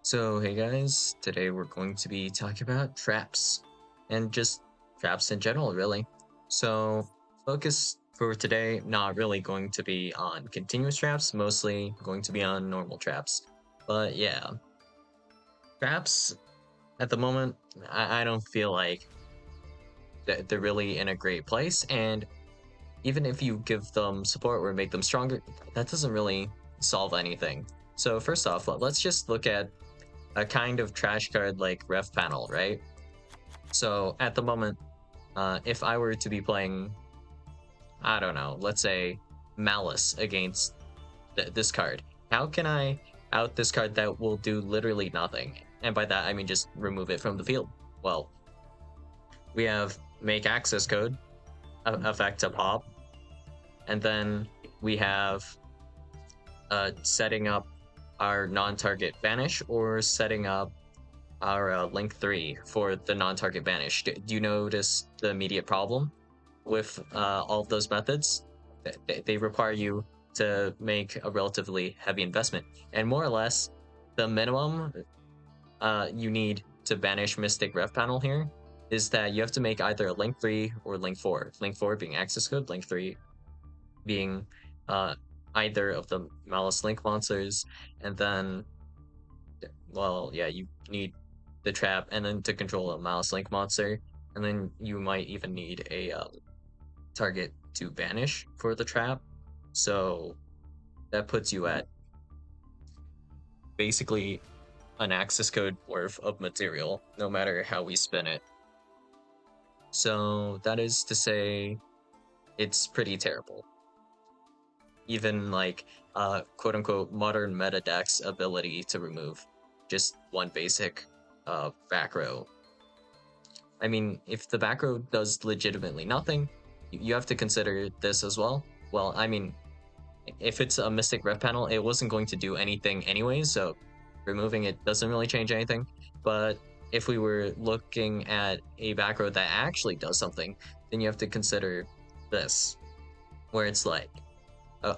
So, hey guys, today we're going to be talking about traps and just traps in general, really. So, focus for today, not really going to be on continuous traps, mostly going to be on normal traps. But yeah, traps at the moment, I don't feel like they're really in a great place. And even if you give them support or make them stronger, that doesn't really solve anything. So, first off, let's just look at a kind of trash card like ref panel, right? So at the moment, if I were to be playing, I don't know, let's say Malice against this card, how can I out this card that will do literally nothing? And by that, I mean just remove it from the field. Well, we have make access code, effect to pop, and then we have setting up our non-target banish or setting up our link 3 for the non-target banish. Do you notice the immediate problem with all of those methods? They require you to make a relatively heavy investment, and more or less the minimum you need to banish Mystic Ref Panel here is that you have to make either a link 3 or link 4. Link 4 being access code, link 3 being either of the Malice Link monsters, and then, well, yeah, you need the trap and then to control a Malice Link monster, and then you might even need a target to banish for the trap. So that puts you at basically an access code worth of material, no matter how we spin it. So that is to say, it's pretty terrible. Even like quote unquote modern meta deck's ability to remove just one basic back row. I mean, if the back row does legitimately nothing, you have to consider this as well. Well, I mean, if it's a Mystic Ref Panel, it wasn't going to do anything anyways, so removing it doesn't really change anything. But if we were looking at a back row that actually does something, then you have to consider this, where it's like,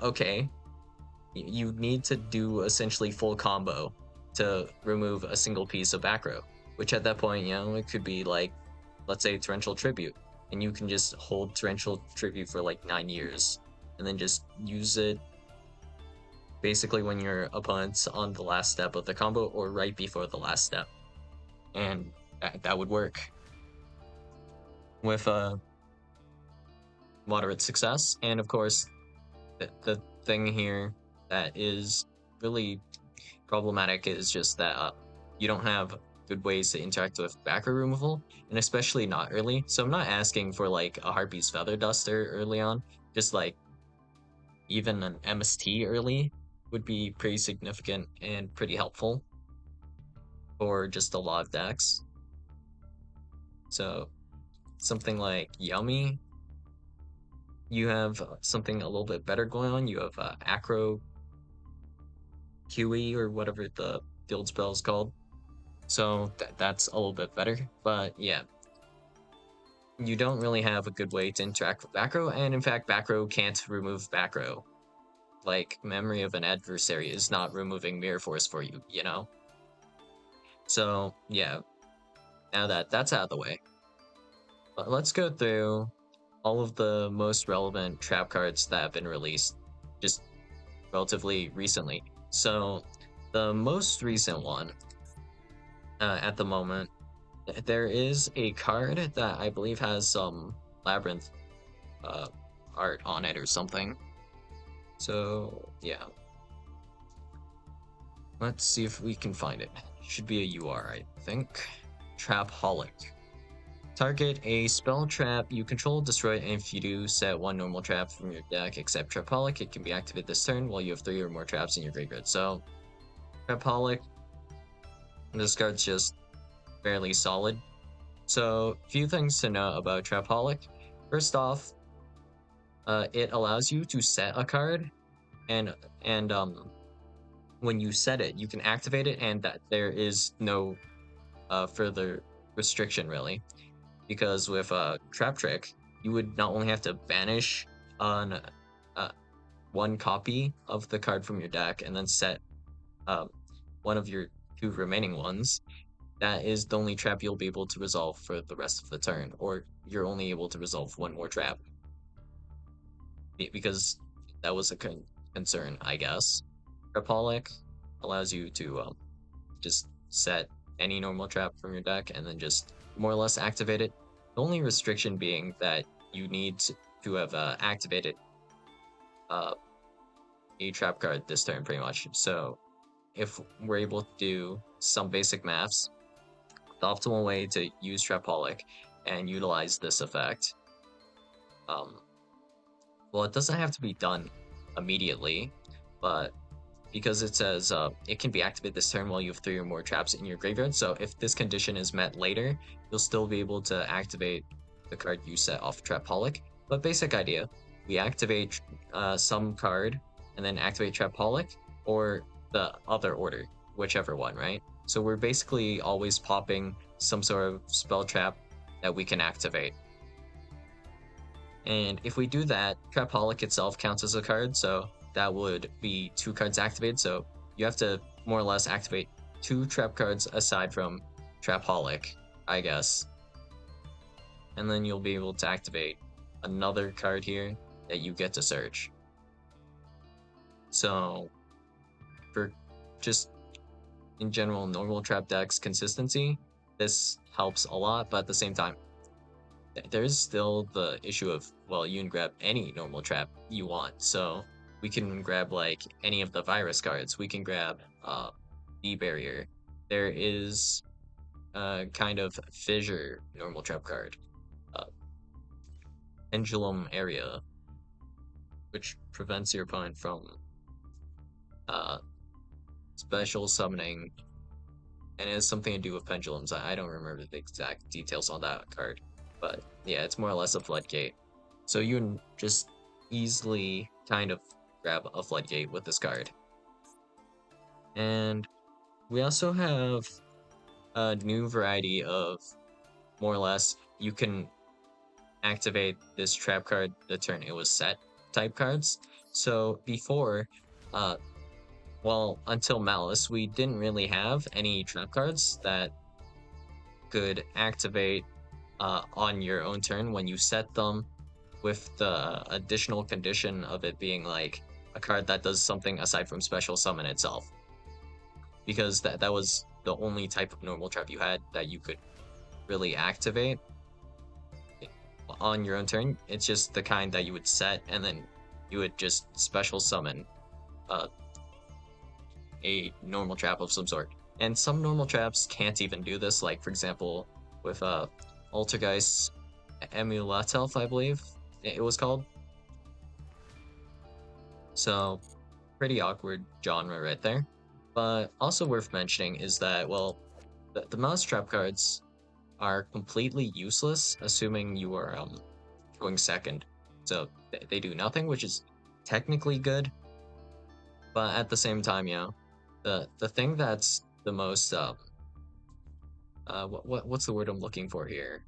okay, you need to do essentially full combo to remove a single piece of back row, which at that point, it could be like, let's say Torrential Tribute, and you can just hold Torrential Tribute for like 9 years, and then just use it basically when your opponent's on the last step of the combo or right before the last step. And that would work with a moderate success. And of course, the thing here that is really problematic is just that you don't have good ways to interact with back row removal, and especially not early. So I'm not asking for like a Harpy's Feather Duster early on, just like even an MST early would be pretty significant and pretty helpful for just a lot of decks. So something like Yummy, you have something a little bit better going on. You have Acro QE or whatever the field spell is called. So that's a little bit better. But yeah, you don't really have a good way to interact with back row, and in fact, back row can't remove back row. Like, Memory of an Adversary is not removing Mirror Force for you, you know? So yeah, now that that's out of the way, let's go through all of the most relevant trap cards that have been released just relatively recently. So the most recent one at the moment, there is a card that I believe has some Labyrinth art on it or something. So yeah, let's see if we can find it. Should be a UR, I think. Trapaholic. Target a spell trap you control, destroy it, and if you do, set one normal trap from your deck except Trapaholic. It can be activated this turn while you have 3 or more traps in your graveyard. So, Trapaholic, this card's just fairly solid. So, few things to know about Trapaholic. First off, it allows you to set a card, and when you set it, you can activate it, and that there is no further restriction really. Because with Trap Trick, you would not only have to banish on one copy of the card from your deck and then set one of your two remaining ones, that is the only trap you'll be able to resolve for the rest of the turn, or you're only able to resolve one more trap. Because that was a concern, I guess. Trapaholic allows you to just set any normal trap from your deck and then just more or less activate it. The only restriction being that you need to have activated uh, a trap card this turn, pretty much. So if we're able to do some basic maths, the optimal way to use Trapaholic and utilize this effect, well, it doesn't have to be done immediately, but because it says it can be activated this turn while you have 3 or more traps in your graveyard. So if this condition is met later, you'll still be able to activate the card you set off Trapaholic. But basic idea, we activate some card and then activate Trapaholic, or the other order, whichever one, right? So we're basically always popping some sort of spell trap that we can activate. And if we do that, Trapaholic itself counts as a card, so that would be 2 cards activated. So you have to more or less activate 2 trap cards aside from Trapaholic, I guess. And then you'll be able to activate another card here that you get to search. So for just in general normal trap decks consistency, this helps a lot, but at the same time, there's still the issue of, well, you can grab any normal trap you want. So we can grab like any of the virus cards. We can grab the barrier. There is a kind of fissure normal trap card, pendulum area, which prevents your opponent from uh, special summoning, and it has something to do with pendulums. I don't remember the exact details on that card, but yeah, it's more or less a floodgate. So you can just easily kind of grab a floodgate with this card. And we also have a new variety of, more or less, you can activate this trap card the turn it was set type cards. So before, well, until Malice, we didn't really have any trap cards that could activate on your own turn when you set them, with the additional condition of it being like a card that does something aside from special summon itself. Because that was the only type of normal trap you had that you could really activate on your own turn. It's just the kind that you would set and then you would just special summon uh, a normal trap of some sort. And some normal traps can't even do this, like for example with Altergeist Emuletelf, I believe it was called. So pretty awkward genre right there. But also worth mentioning is that, well, the mousetrap cards are completely useless, assuming you are going second. So they do nothing, which is technically good, but at the same time, you know, the thing that's the most what's the word I'm looking for here?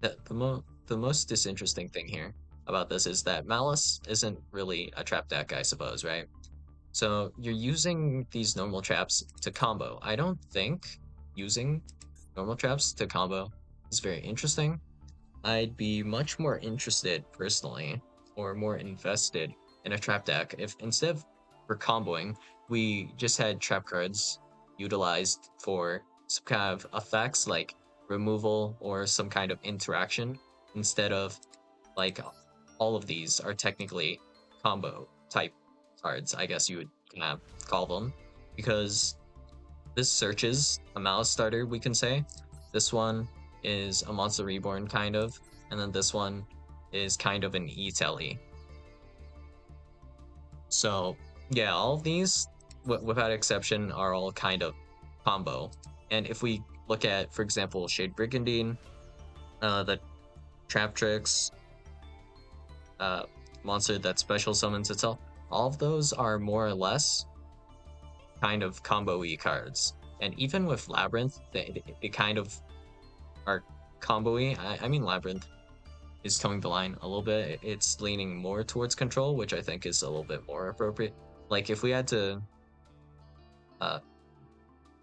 The most disinteresting thing here about this is that Malice isn't really a trap deck, I suppose, right? So you're using these normal traps to combo. I don't think using normal traps to combo is very interesting. I'd be much more interested personally, or more invested in a trap deck if instead of for comboing, we just had trap cards utilized for some kind of effects like removal or some kind of interaction, instead of like all of these are technically combo type cards, I guess you would kind of call them, because this searches a Malice starter, we can say. This one is a Monster Reborn, kind of, and then this one is kind of an E-Telly. So, yeah, all of these, without exception, are all kind of combo. And if we look at, for example, Shade Brigandine, the Trap Tricks, monster that special summons itself, all of those are more or less kind of combo-y cards. And even with Labyrinth, they kind of are combo-y. I mean, Labyrinth is towing the line a little bit. It's leaning more towards control, which I think is a little bit more appropriate. Like if we had to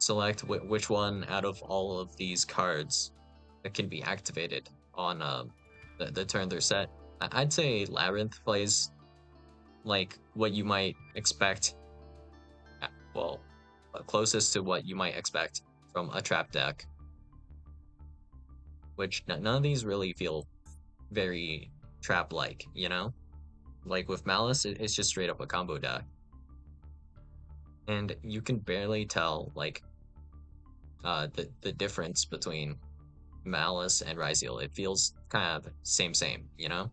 select which one out of all of these cards that can be activated on the turn they're set. I'd say Labyrinth plays like what you might expect, well, closest to what you might expect from a trap deck, which none of these really feel very trap-like, you know? Like with Malice, it's just straight up a combo deck. And you can barely tell, like, the difference between Malice and Ryzeal. It feels kind of same, you know?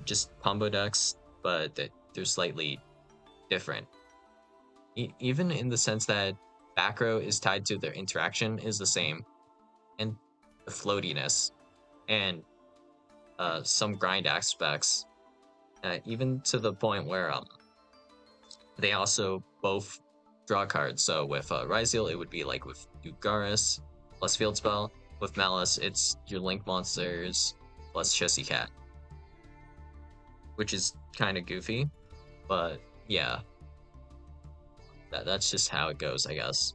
Just combo decks, but they're slightly different. Even in the sense that back row is tied to their interaction is the same, and the floatiness and some grind aspects, even to the point where they also both draw cards. So with Ryzeal, it would be like with Ugaris plus Field Spell. With Malice, it's your Link monsters plus Chessy Cat, which is kind of goofy, but yeah, that's just how it goes, I guess.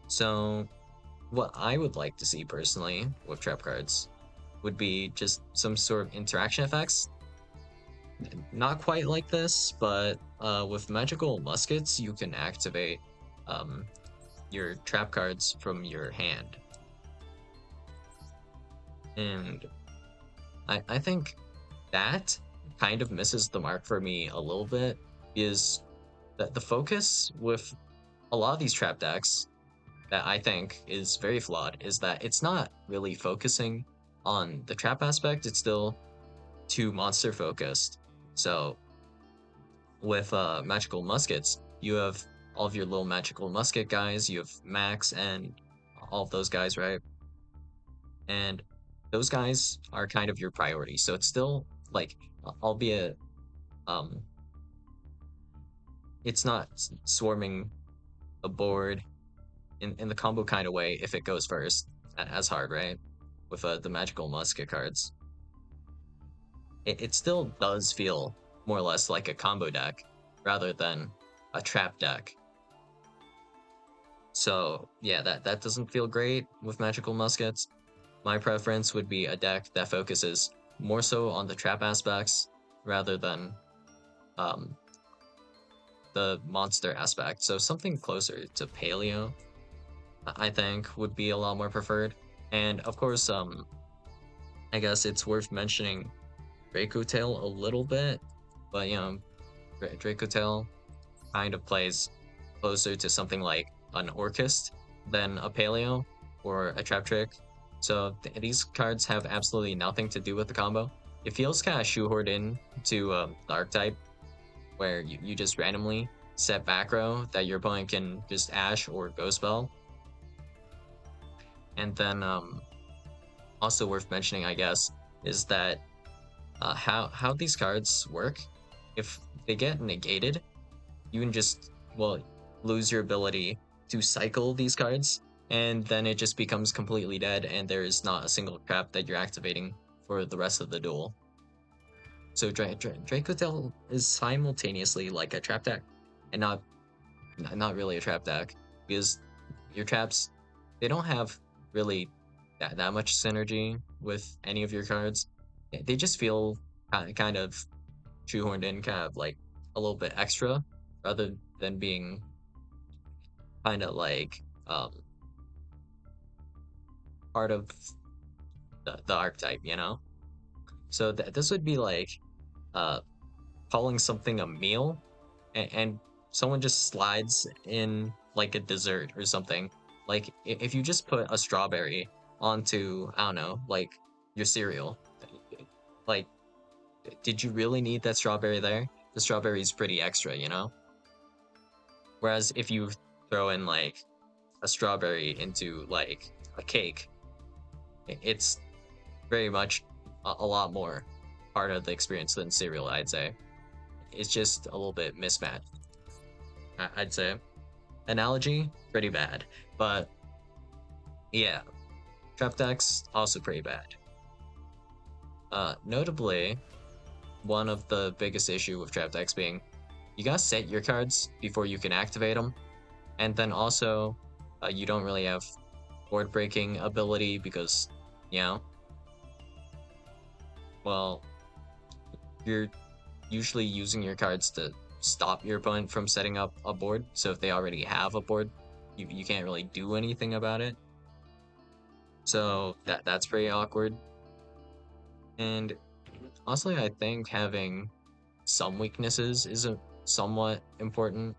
So what I would like to see personally with trap cards would be just some sort of interaction effects. Not quite like this, but with magical muskets, you can activate um, your trap cards from your hand. And I think that kind of misses the mark for me a little bit, is that the focus with a lot of these trap decks that I think is very flawed is that it's not really focusing on the trap aspect, it's still too monster focused. So with magical muskets, you have all of your little magical musket guys, you have Max and all of those guys, right? And those guys are kind of your priority. So it's still like, albeit um it's not swarming a board in the combo kind of way if it goes first as hard, right? With the magical musket cards. It still does feel more or less like a combo deck rather than a trap deck. So yeah, that doesn't feel great with magical muskets. My preference would be a deck that focuses more so on the trap aspects rather than um, the monster aspect. So something closer to Paleo, I think, would be a lot more preferred. And of course, I guess it's worth mentioning Draco Tail a little bit, but you know, Draco Tail kind of plays closer to something like an Orchist than a Paleo or a Trap Trick. So these cards have absolutely nothing to do with the combo. It feels kind of shoehorned in to the archetype, where you just randomly set back row that your opponent can just Ash or Ghost Spell. And then also worth mentioning, I guess, is that how these cards work. If they get negated, you can just, well, lose your ability to cycle these cards, and then it just becomes completely dead, and there is not a single trap that you're activating for the rest of the duel. So Draco Tail is simultaneously like a trap deck, and not really a trap deck, because your traps, they don't have really that much synergy with any of your cards. They just feel kind of shoehorned in, kind of like a little bit extra, rather than being kind of like part of the archetype, you know? So this would be like uh, calling something a meal, and someone just slides in like a dessert or something. Like if you just put a strawberry onto, I don't know, like your cereal, like did you really need that strawberry there? The strawberry is pretty extra, you know? Whereas if you throw in like a strawberry into like a cake, it's very much a lot more part of the experience than cereal, I'd say. It's just a little bit mismatched, I'd say. Analogy, pretty bad. But yeah, trap decks, also pretty bad. Notably, one of the biggest issue with trap decks being you gotta set your cards before you can activate them. And then also, you don't really have board breaking ability because, you know, well, you're usually using your cards to stop your opponent from setting up a board. So if they already have a board, you can't really do anything about it. So that's pretty awkward. And honestly, I think having some weaknesses is somewhat important.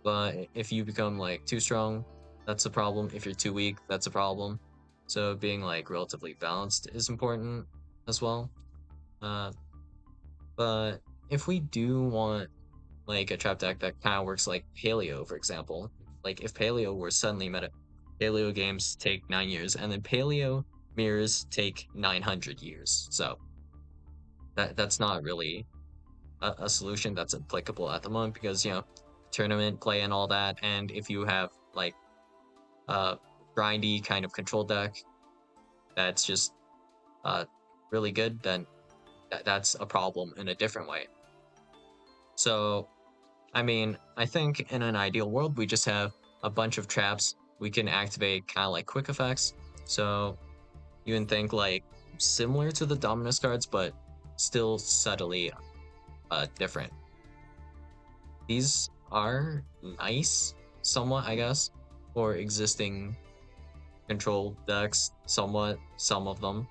But if you become like too strong, that's a problem. If you're too weak, that's a problem. So being like relatively balanced is important as well. Uh, but if we do want like a trap deck that kind of works like Paleo, for example, like if Paleo were suddenly meta, Paleo games take 9 years, and then Paleo mirrors take 900 years. So that's not really a solution that's applicable at the moment because tournament play and all that, and if you have like a grindy kind of control deck that's just uh really good, then that's a problem in a different way. So I mean, I think in an ideal world we just have a bunch of traps we can activate kind of like quick effects. So you can think like similar to the Dominus cards, but still subtly different. These are nice, somewhat, I guess, for existing control decks, somewhat, some of them.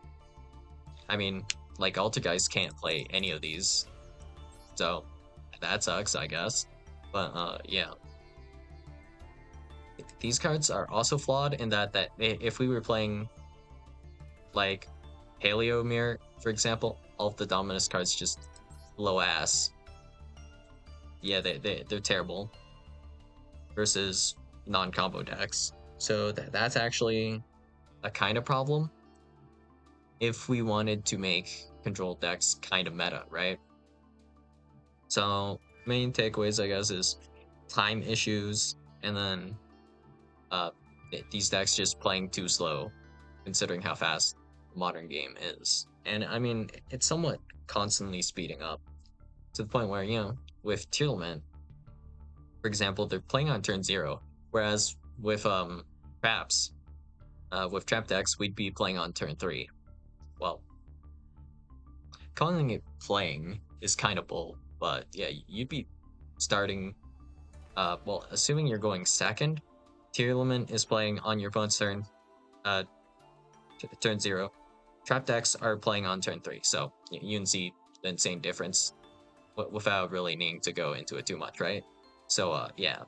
I mean, like Altergeist can't play any of these, so that sucks, I guess. But yeah, these cards are also flawed in that if we were playing like Paleo Mirror, for example, all of the Dominus cards just low ass. Yeah, they're terrible versus non-combo decks. So that's actually a kind of problem if we wanted to make control decks kind of meta, right? So main takeaways, I guess, is time issues, and then uh, these decks just playing too slow, considering how fast the modern game is. And I mean, it's somewhat constantly speeding up to the point where with Tearlament, for example, they're playing on turn 0, whereas with traps, with trap decks, we'd be playing on turn 3. Well, calling it playing is kind of bull, but yeah, you'd be starting. Well, assuming you're going second, Tearlament is playing on your opponent's turn, uh, turn 0. Trap decks are playing on turn 3, so you can see the insane difference without really needing to go into it too much, right? So yeah,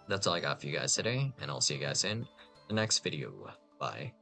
that's all I got for you guys today, and I'll see you guys in the next video. Bye.